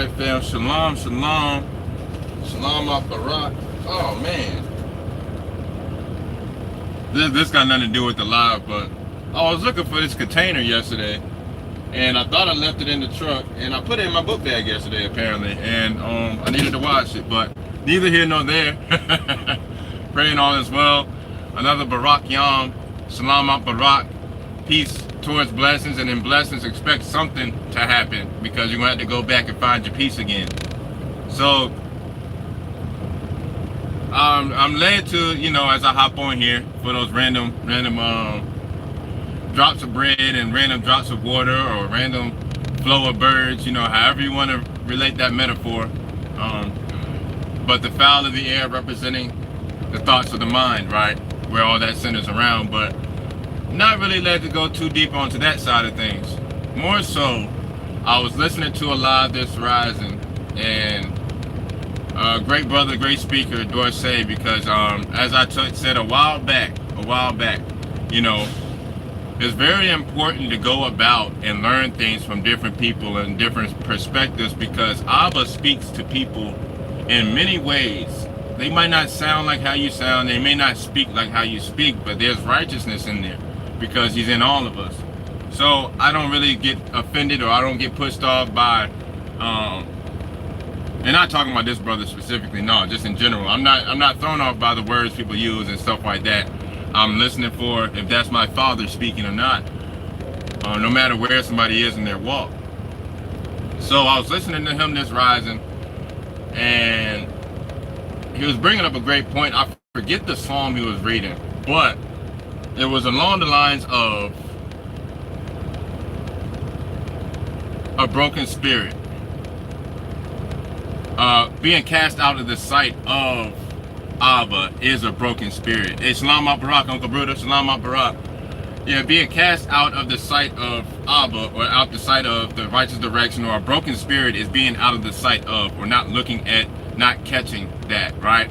right, fam. Shalom, shalom. Shalom Barak. Oh, man. This got nothing to do with the live, but I was looking for this container yesterday, and I thought I left it in the truck, and I put it in my book bag yesterday, apparently, and I needed to wash it, but neither here nor there. Praying all is well. Another Barak Yom. Shalom Barak. Peace towards blessings, and in blessings expect something to happen, because you're going to have to go back and find your peace again. So I'm led to, as I hop on here for those random drops of bread and random drops of water or random flow of birds, however you want to relate that metaphor. But the fowl of the air representing the thoughts of the mind, right? Where all that centers around, but not really led to go too deep onto that side of things. More so, I was listening to a live this rising, and great brother, great speaker, Dorsey, because as I said a while back, it's very important to go about and learn things from different people and different perspectives, because Abba speaks to people in many ways. They might not sound like how you sound, they may not speak like how you speak, but there's righteousness in there, because he's in all of us. So I don't really get offended, or I don't get pushed off by and not talking about this brother specifically, no, just in general. I'm not thrown off by the words people use and stuff like that. I'm listening for if that's my father speaking or not, no matter where somebody is in their walk. So I was listening to him this rising, and he was bringing up a great point. I forget the psalm he was reading, but it was along the lines of a broken spirit being cast out of the sight of Abba is a broken spirit. Hey, Shalom Barak, Uncle Bruder, Shalom Barak. Yeah, being cast out of the sight of Abba, or out the sight of the righteous direction, or a broken spirit is being out of the sight of, or not looking at, not catching that, right?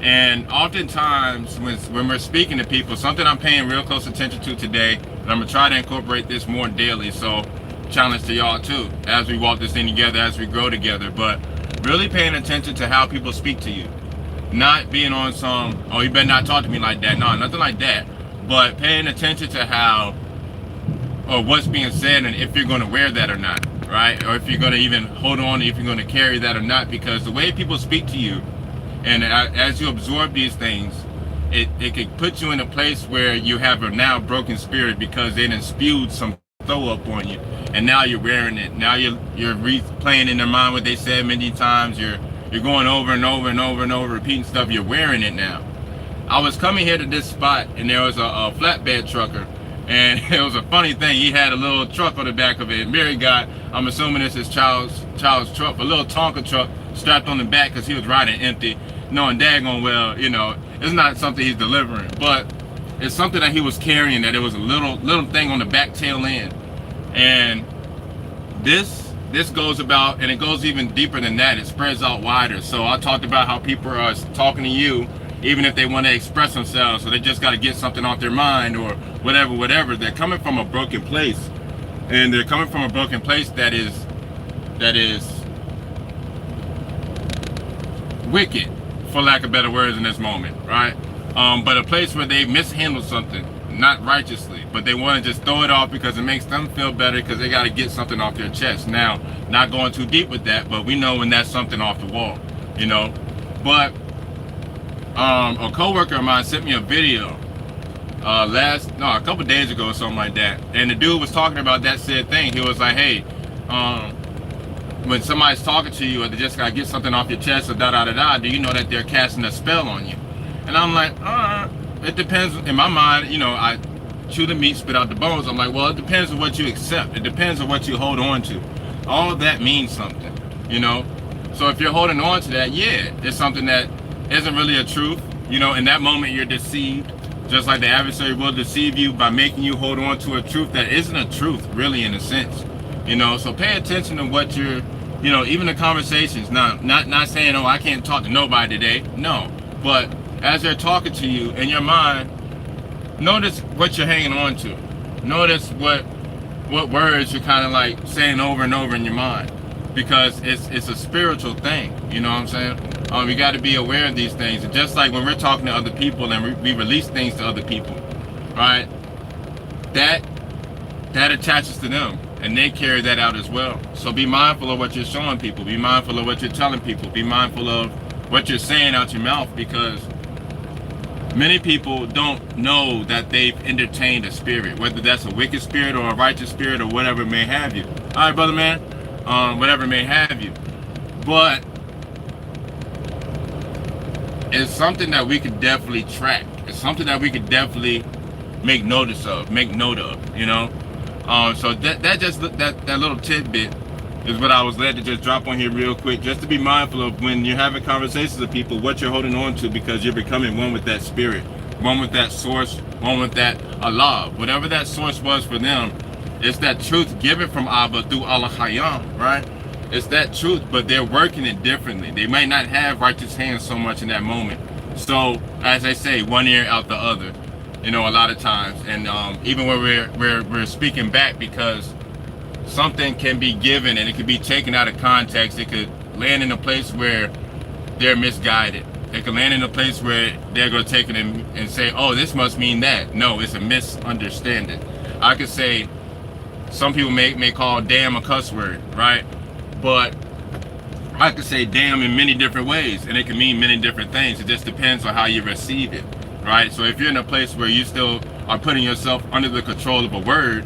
And oftentimes when we're speaking to people, something I'm paying real close attention to today, and I'm gonna try to incorporate this more daily, so challenge to y'all too, as we walk this thing together, as we grow together, but really paying attention to how people speak to you. Not being on some, oh, you better not talk to me like that. No, nothing like that. But paying attention to how, or what's being said, and if you're going to wear that or not, right? Or if you're going to even hold on, if you're going to carry that or not, because the way people speak to you, and as you absorb these things, it could put you in a place where you have a now broken spirit, because they done spewed some throw up on you, and now you're wearing it. Now you're replaying in their mind what they said many times. You're going over and over and over and over, repeating stuff. You're wearing it now. I was coming here to this spot, and there was a flatbed trucker, and it was a funny thing. He had a little truck on the back of it. Mary got, I'm assuming it's his child's truck, a little Tonka truck strapped on the back, because he was riding empty, knowing daggone well, it's not something he's delivering, but it's something that he was carrying, that it was a little thing on the back tail end. And this goes about, and it goes even deeper than that. It spreads out wider. So I talked about how people are talking to you, even if they want to express themselves, so they just got to get something off their mind, or whatever. They're coming from a broken place, and they're coming from a broken place that is wicked, for lack of better words in this moment, right? But a place where they mishandled something, not righteously, but they want to just throw it off because it makes them feel better, because they got to get something off their chest. Now, not going too deep with that, but we know when that's something off the wall, But a coworker of mine sent me a video a couple days ago or something like that, and the dude was talking about that said thing. He was like, hey, when somebody's talking to you, or they just got to get something off your chest, or do you know that they're casting a spell on you? And I'm like, it depends. In my mind, I chew the meat, spit out the bones. I'm like, well, it depends on what you accept. It depends on what you hold on to. All that means something, So if you're holding on to that, yeah, it's something that isn't really a truth. In that moment, you're deceived. Just like the adversary will deceive you by making you hold on to a truth that isn't a truth, really, in a sense. So pay attention to what you're, even the conversations. Now, not saying, oh, I can't talk to nobody today. No, but as they're talking to you in your mind, notice what you're hanging on to. Notice what words you're kind of like saying over and over in your mind. because it's a spiritual thing. You know what I'm saying? We got to be aware of these things. And just like when we're talking to other people and we release things to other people, right? That attaches to them, and they carry that out as well. So be mindful of what you're showing people. Be mindful of what you're telling people. Be mindful of what you're saying out your mouth, because many people don't know that they've entertained a spirit, whether that's a wicked spirit or a righteous spirit or whatever may have you. All right, brother man, whatever may have you. But it's something that we could definitely track. It's something that we could definitely make note of, you know. So that little tidbit is what I was led to just drop on here real quick, just to be mindful of when you're having conversations with people, what you're holding on to, because you're becoming one with that spirit, one with that source, one with that Allah, whatever that source was for them. It's that truth given from Abba through Al-Hayam, right? It's that truth, but they're working it differently. They might not have righteous hands so much in that moment. So, as I say, one ear out the other, you know, a lot of times. And even when we're speaking back, because something can be given and it could be taken out of context. It could land in a place where they're misguided. It could land in a place where they're going to take it and say, oh, this must mean that. No, it's a misunderstanding. I could say, some people may call damn a cuss word, right? But I could say damn in many different ways, and it can mean many different things. It just depends on how you receive it, right? So if you're in a place where you still are putting yourself under the control of a word,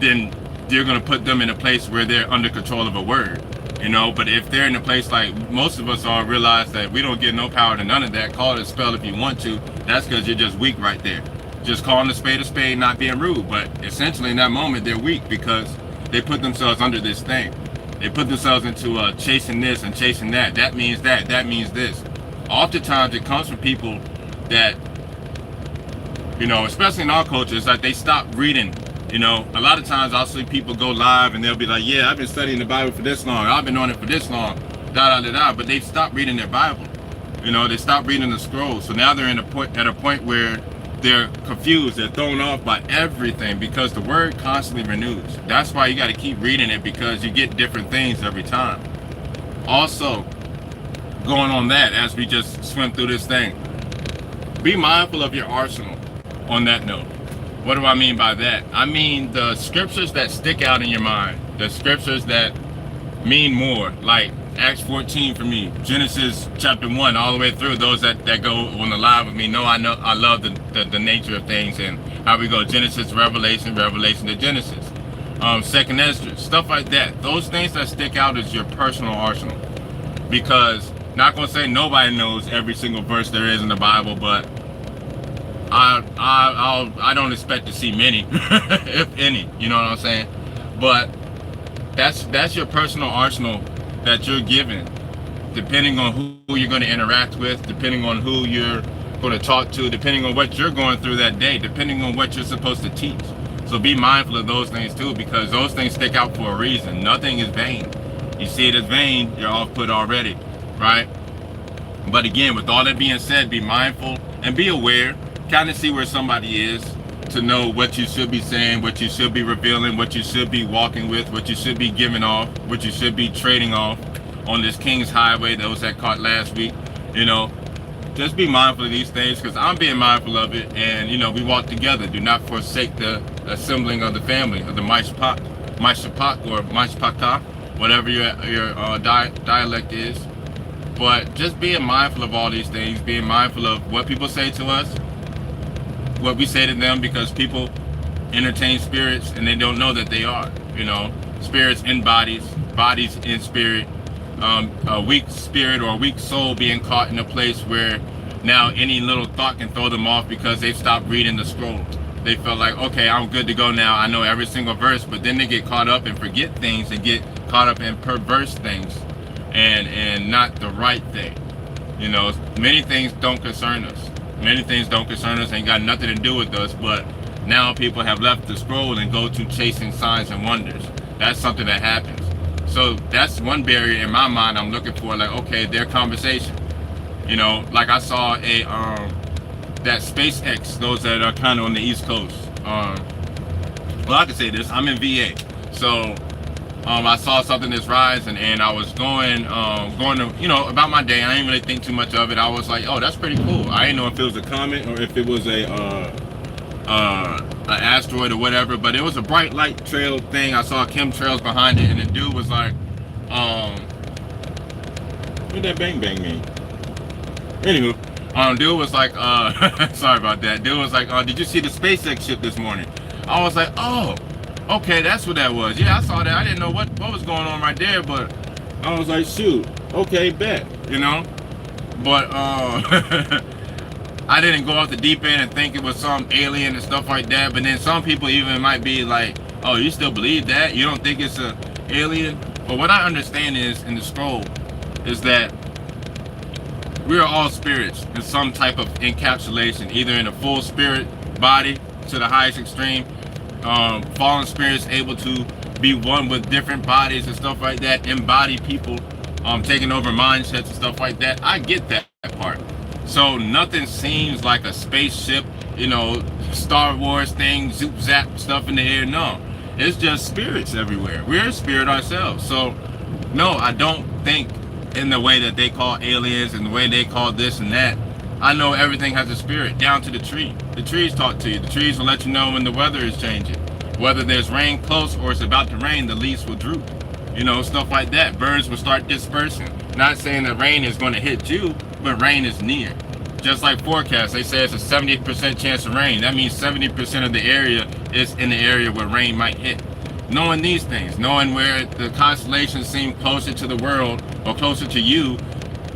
then you're going to put them in a place where they're under control of a word, you know. But if they're in a place like most of us are, realize that we don't get no power to none of that. Call it a spell if you want to. That's because you're just weak right there. Just calling a spade, not being rude. But essentially in that moment, they're weak because they put themselves under this thing. They put themselves into chasing this and chasing that. That means that. That means this. Oftentimes it comes from people that, you know, especially in our culture, it's like they stop reading. You know, a lot of times I'll see people go live and they'll be like, yeah, I've been studying the Bible for this long. I've been on it for this long. But they've stopped reading their Bible. You know, they stopped reading the scrolls. So now they're at a point where they're confused. They're thrown off by everything because the word constantly renews. That's why you got to keep reading it, because you get different things every time. Also, going on that, as we just swim through this thing, be mindful of your arsenal on that note. What do I mean by that? I mean the scriptures that stick out in your mind, the scriptures that mean more, like Acts 14 for me, Genesis chapter 1 all the way through. Those that go on the live with me know I love the nature of things and how we go Genesis, Revelation to Genesis, Second Ezra, stuff like that. Those things that stick out is your personal arsenal, because not gonna say nobody knows every single verse there is in the Bible, but I don't expect to see many, if any, you know what I'm saying? But that's your personal arsenal that you're given, depending on who you're going to interact with, depending on who you're going to talk to, depending on what you're going through that day, depending on what you're supposed to teach. So be mindful of those things too, because those things stick out for a reason. Nothing is vain. You see it as vain, you're off put already, right? But again, with all that being said, be mindful and be aware. Kind of see where somebody is, to know what you should be saying, what you should be revealing, what you should be walking with, what you should be giving off, what you should be trading off on this King's Highway, those that caught last week. You know, just be mindful of these things, because I'm being mindful of it. And, you know, we walk together. Do not forsake the assembling of the family, of the Mishpat or Mishpata, whatever your dialect is. But just being mindful of all these things, being mindful of what people say to us, what we say to them, because people entertain spirits and they don't know that they are, you know, spirits in bodies, bodies in spirit, a weak spirit or a weak soul being caught in a place where now any little thought can throw them off because they've stopped reading the scroll. They feel like, okay, I'm good to go now. I know every single verse, but then they get caught up and forget things and get caught up in perverse things and not the right thing. You know, many things don't concern us. Many things don't concern us, ain't got nothing to do with us, but now people have left the scroll and go to chasing signs and wonders. That's something that happens. So that's one barrier in my mind I'm looking for, like, okay, their conversation. You know, like I saw that SpaceX, those that are kind of on the East Coast. Well, I can say this, I'm in VA. So I saw something that's rising, and I was going to, about my day. I didn't really think too much of it. I was like, oh, that's pretty cool. I didn't know if it was a comet or if it was an asteroid or whatever, but it was a bright light trail thing. I saw chemtrails behind it, and the dude was like, what did that bang bang mean? Anywho, dude was like, sorry about that. Dude was like, did you see the SpaceX ship this morning? I was like, oh, okay, that's what that was. Yeah, I saw that. I didn't know what was going on right there, but I was like, shoot, okay, bet, But I didn't go off the deep end and think it was some alien and stuff like that. But then some people even might be like, oh, you still believe that? You don't think it's a alien? But what I understand is, in the scroll, is that we are all spirits in some type of encapsulation, either in a full spirit body to the highest extreme, fallen spirits able to be one with different bodies and stuff like that, embody people, taking over mindsets and stuff like that. I get that part. So nothing seems like a spaceship, Star Wars thing, zoop zap stuff in the air. No, it's just spirits everywhere. We're a spirit ourselves. So no, I don't think in the way that they call aliens and the way they call this and that. I know everything has a spirit, down to the tree. The trees talk to you. The trees will let you know when the weather is changing. Whether there's rain close or it's about to rain, the leaves will droop. Stuff like that. Birds will start dispersing. Not saying that rain is going to hit you, but rain is near. Just like forecasts, they say it's a 70% chance of rain. That means 70% of the area is in the area where rain might hit. Knowing these things, knowing where the constellations seem closer to the world or closer to you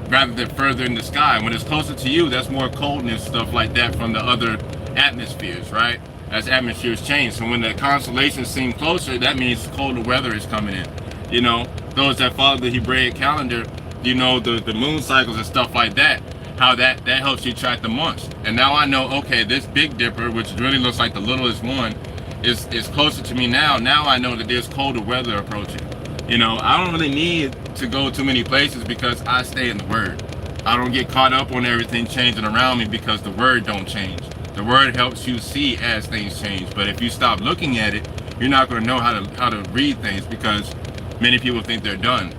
rather than further in the sky. When it's closer to you, that's more coldness, stuff like that from the other atmospheres, right? As atmospheres change. So when the constellations seem closer, that means colder weather is coming in. Those that follow the Hebraic calendar, the moon cycles and stuff like that, how that helps you track the months. And now I know, okay, this Big Dipper, which really looks like the littlest one, is closer to me now. Now I know that there's colder weather approaching. I don't really need to go too many places because I stay in the Word. I don't get caught up on everything changing around me because the Word don't change. The Word helps you see as things change. But if you stop looking at it, you're not going to know how to read things because many people think they're done.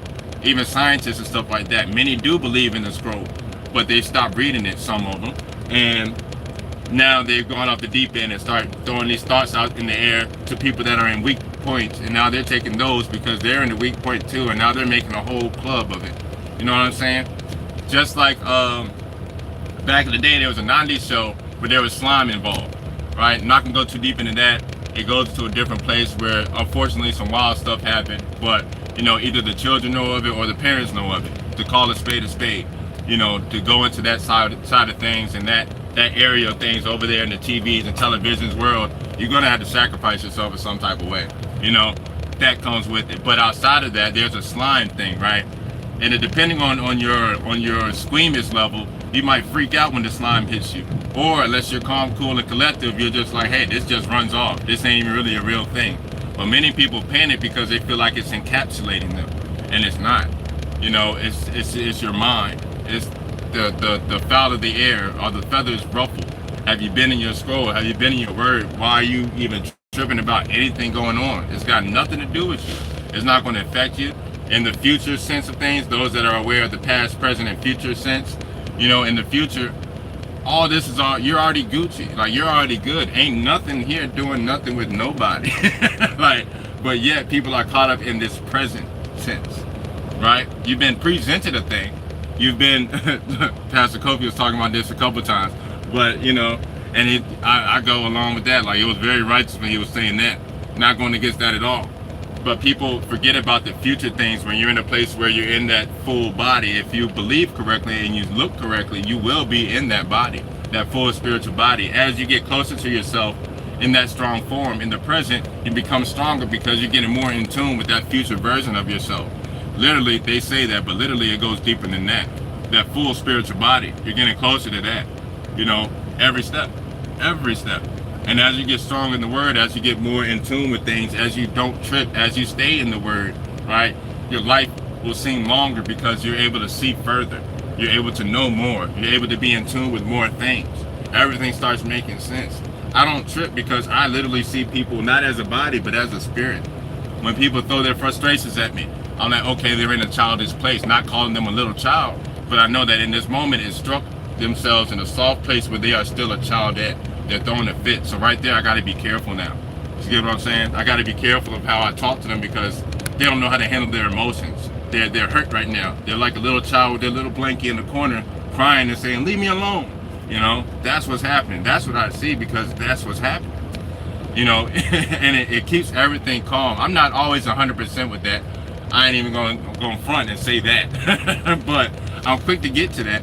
Even scientists and stuff like that. Many do believe in the scroll, but they stop reading it, some of them. And now they've gone off the deep end and start throwing these thoughts out in the air to people that are in weak points, and now they're taking those because they're in the weak point too, and now they're making a whole club of it. You know what I'm saying? Just like back in the day, there was a 90s show where there was slime involved, right? I'm not gonna go too deep into that. It goes to a different place where unfortunately some wild stuff happened, but either the children know of it or the parents know of it. To call a spade, to go into that side of things and that area of things over there in the TVs and televisions world, you're gonna have to sacrifice yourself in some type of way. That comes with it. But outside of that, there's a slime thing, right? And depending on your squeamish level, you might freak out when the slime hits you. Or unless you're calm, cool, and collective, you're just like, hey, this just runs off. This ain't even really a real thing. But many people panic because they feel like it's encapsulating them, and it's not. It's your mind. It's the foul of the air or the feathers ruffled. Have you been in your scroll? Have you been in your word? Why are you even tripping about anything going on? It's got nothing to do with you. It's not going to affect you. In the future sense of things, those that are aware of the past, present, and future sense, in the future, all this is you're already Gucci. Like, you're already good. Ain't nothing here doing nothing with nobody. But yet people are caught up in this present sense, right? You've been presented a thing. You've been, Pastor Kofi was talking about this a couple times, but and I go along with that. Like, it was very righteous when he was saying that. Not going against that at all. But people forget about the future things when you're in a place where you're in that full body. If you believe correctly and you look correctly, you will be in that body, that full spiritual body. As you get closer to yourself in that strong form, in the present, you become stronger because you're getting more in tune with that future version of yourself. Literally, they say that, but literally it goes deeper than that. That full spiritual body, you're getting closer to that, every step. And as you get strong in the word, as you get more in tune with things, as you don't trip, as you stay in the word, right, your life will seem longer because you're able to see further. You're able to know more. You're able to be in tune with more things. Everything starts making sense. I don't trip because I literally see people not as a body, but as a spirit. When people throw their frustrations at me, I'm like, okay, they're in a childish place, not calling them a little child, but I know that in this moment it struck themselves in a soft place where they are still a child at. They're throwing a fit. So right there, I got to be careful now. You get what I'm saying? I got to be careful of how I talk to them because they don't know how to handle their emotions. They're hurt right now. They're like a little child with their little blankie in the corner crying and saying, leave me alone. You know, that's what's happening. That's what I see because that's what's happening. You know, and it keeps everything calm. I'm not always 100% with that. I ain't even going to go in front and say that. But I'm quick to get to that.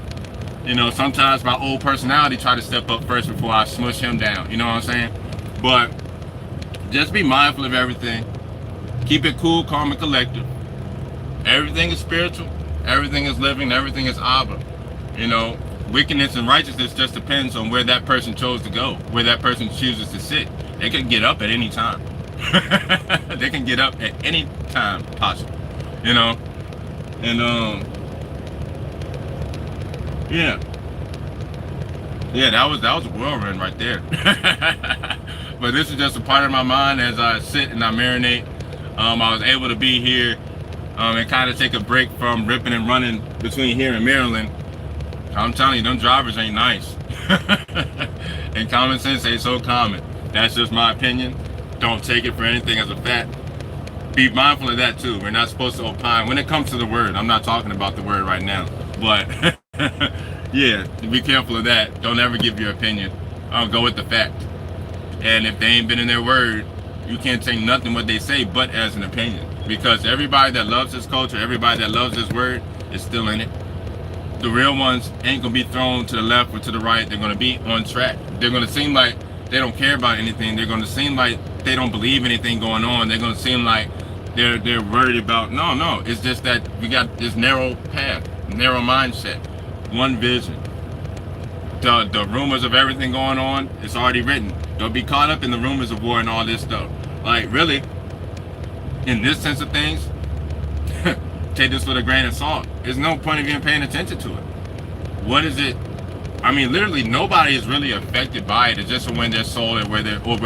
You know, sometimes my old personality try to step up first before I smush him down. You know what I'm saying? But just be mindful of everything. Keep it cool, calm, and collective. Everything is spiritual. Everything is living. Everything is Abba. You know, wickedness and righteousness just depends on where that person chose to go, where that person chooses to sit. They can get up at any time. They can get up at any time possible. You know? And, yeah, that was a whirlwind right there. But this is just a part of my mind as I sit and I marinate. I was able to be here and kind of take a break from ripping and running between here and Maryland. I'm telling you, them drivers ain't nice. And common sense ain't so common. That's just my opinion. Don't take it for anything as a fact. Be mindful of that too. We're not supposed to opine. When it comes to the word, I'm not talking about the word right now. But yeah, be careful of that. Don't ever give your opinion. Go with the fact. And if they ain't been in their word, you can't take nothing what they say but as an opinion. Because everybody that loves this culture, everybody that loves this word is still in it. The real ones ain't going to be thrown to the left or to the right. They're going to be on track. They're going to seem like they don't care about anything. They're going to seem like they don't believe anything going on. They're going to seem like they're worried about, no. It's just that we got this narrow path, narrow mindset, one vision. The rumors of everything going on, it's already written. Don't be caught up in the rumors of war and all this stuff. Like, really, in this sense of things, take this with a grain of salt. There's no point of even paying attention to it. What is it? I mean, literally, nobody is really affected by it. It's just when their soul and where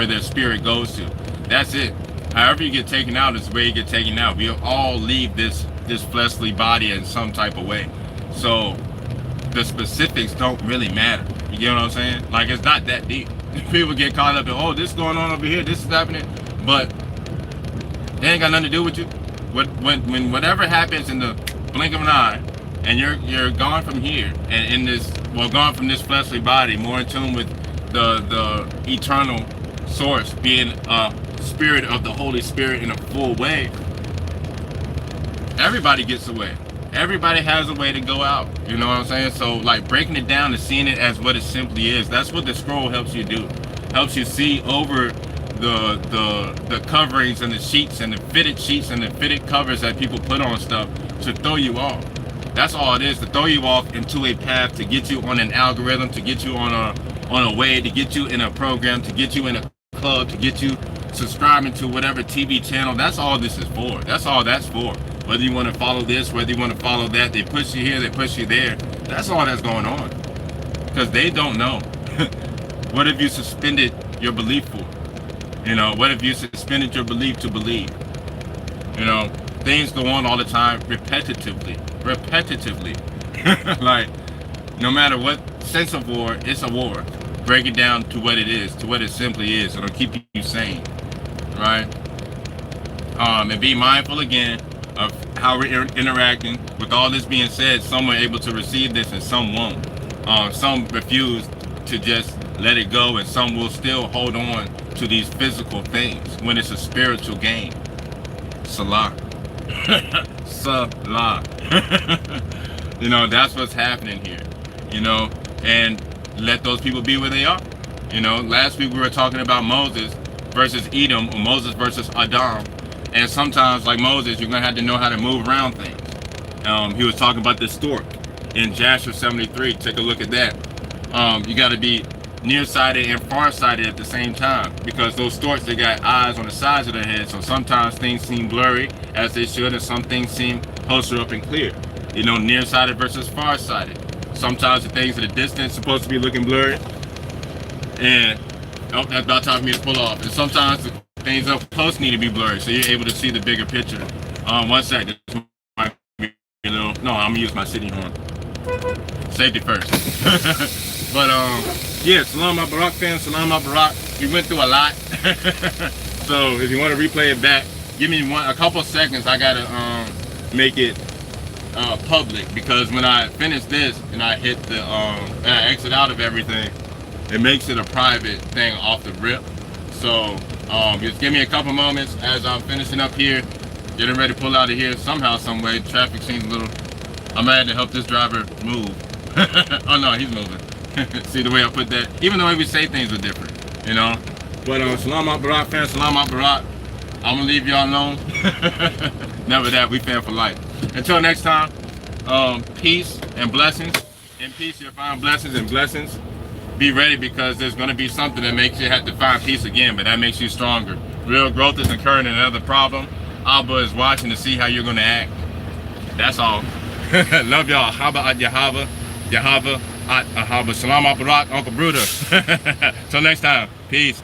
their spirit goes to. That's it. However you get taken out is the way you get taken out. We all leave this fleshly body in some type of way. So the specifics don't really matter. You get what I'm saying? Like, it's not that deep. People get caught up in, oh, this is going on over here, this is happening, but it ain't got nothing to do with you. When whatever happens in the blink of an eye, and you're gone from here, and gone from this fleshly body, more in tune with the eternal source, being a spirit of the Holy Spirit in a full way. Everybody gets away. Everybody has a way to go out. You know what I'm saying? So, like, breaking it down and seeing it as what it simply is. That's what the scroll helps you do. Helps you see over the coverings and the sheets and the fitted sheets and the fitted covers that people put on stuff to throw you off. That's all it is, to throw you off into a path, to get you on an algorithm, to get you on a way, to get you in a program, to get you in a club, to get you subscribing to whatever TV channel. That's all this is for. That's all that's for. Whether you want to follow this, whether you want to follow that, they push you here, they push you there. That's all that's going on. Because they don't know. What have you suspended your belief for? You know, what if you suspended your belief to believe? You know, things go on all the time repetitively. Like, no matter what sense of war, it's a war. Break it down to what it is, to what it simply is. It'll keep you sane, right? And be mindful again of how we're interacting. With all this being said, some are able to receive this and some won't. Some refuse to just let it go, and some will still hold on to these physical things when it's a spiritual game. Salah. Salah. You know, that's what's happening here. You know, and let those people be where they are. You know, last week we were talking about Moses versus Edom, or Moses versus Adam. And sometimes, like Moses, you're going to have to know how to move around things. He was talking about the stork in Jasher 73. Take a look at that. You got to be nearsighted and farsighted at the same time, because those storks, they got eyes on the sides of their head. So sometimes things seem blurry, as they should, and some things seem closer up and clear. You know, nearsighted versus farsighted. Sometimes the things at a distance supposed to be looking blurry, and oh, that's about time for me to pull off. And sometimes the things up close need to be blurred so you're able to see the bigger picture. One sec, this might be a little, no, I'm gonna use my city horn. Safety first. But yeah, Salam Al Barak fans, Salam Al Barak. We went through a lot. So if you want to replay it back, give me a couple seconds. I gotta make it public, because when I finish this and I hit the and I exit out of everything, it makes it a private thing off the rip. So just give me a couple moments as I'm finishing up here, getting ready to pull out of here. Somehow, some way, traffic seems a little. I'm gonna have to help this driver move. Oh no, he's moving. See the way I put that? Even the way we say things are different, you know. But Salam Al Barak fans, Salam Al Barak. I'm gonna leave y'all alone. Never that, we fan for life. Until next time, peace and blessings. In peace, you'll find blessings and blessings. Be ready, because there's gonna be something that makes you have to find peace again, but that makes you stronger. Real growth is occurring in another problem. Abba is watching to see how you're gonna act. That's all. Love y'all. Haba at Yahava. Yahava at Ahava. Salam Al Barak, Uncle Bruder. Till next time. Peace.